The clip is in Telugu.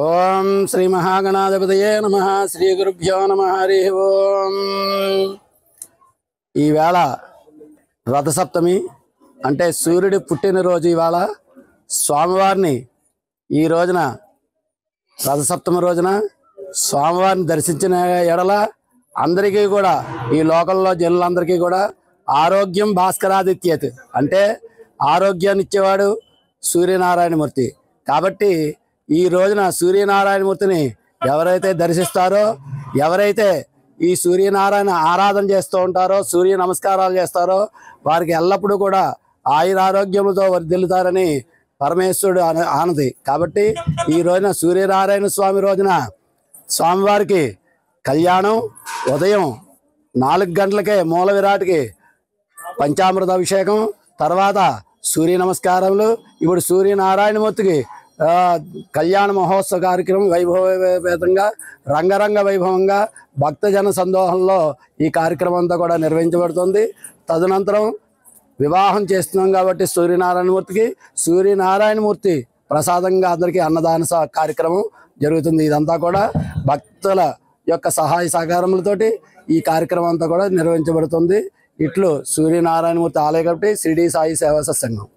ఓం శ్రీ మహాగణాధిపతయే నమః. శ్రీ గురుభ్యో నమః. హరి ఓం. ఈవేళ రథసప్తమి అంటే సూర్యుడి పుట్టినరోజు. ఇవాళ స్వామివారిని ఈ రోజున రథసప్తమి రోజున స్వామివారిని దర్శించిన ఎడల అందరికీ కూడా, ఈ లోకంలో జనులందరికీ కూడా ఆరోగ్యం భాస్కరాదిత్యత్ అంటే ఆరోగ్యాన్ని ఇచ్చేవాడు సూర్యనారాయణమూర్తి. కాబట్టి ఈ రోజున సూర్యనారాయణమూర్తిని ఎవరైతే దర్శిస్తారో, ఎవరైతే ఈ సూర్యనారాయణ ఆరాధన చేస్తూ ఉంటారో, సూర్య నమస్కారాలు చేస్తారో వారికి ఎల్లప్పుడూ కూడా ఆయురారోగ్యములతో వర్ధిల్లుతారని పరమేశ్వరుడు ఆనది. కాబట్టి ఈ రోజున సూర్యనారాయణ స్వామి రోజున స్వామివారికి కళ్యాణం ఉదయం 4 గంటలకే మూల విరాట్కి పంచామృత అభిషేకం, తర్వాత సూర్య నమస్కారములు. ఇప్పుడు సూర్యనారాయణమూర్తికి కళ్యాణ మహోత్సవ కార్యక్రమం వైభవేతంగా రంగరంగ వైభవంగా భక్తజన సందోహంలో ఈ కార్యక్రమం అంతా కూడా నిర్వహించబడుతుంది. తదనంతరం వివాహం చేస్తున్నాం కాబట్టి సూర్యనారాయణమూర్తి ప్రసాదంగా అందరికీ అన్నదాన కార్యక్రమం జరుగుతుంది. ఇదంతా కూడా భక్తుల యొక్క సహాయ సహకారములతోటి ఈ కార్యక్రమం అంతా కూడా నిర్వహించబడుతుంది. ఇట్లు సూర్యనారాయణమూర్తి ఆలయ కమిటీ, షిరిడి సాయి సేవా సత్సంగం.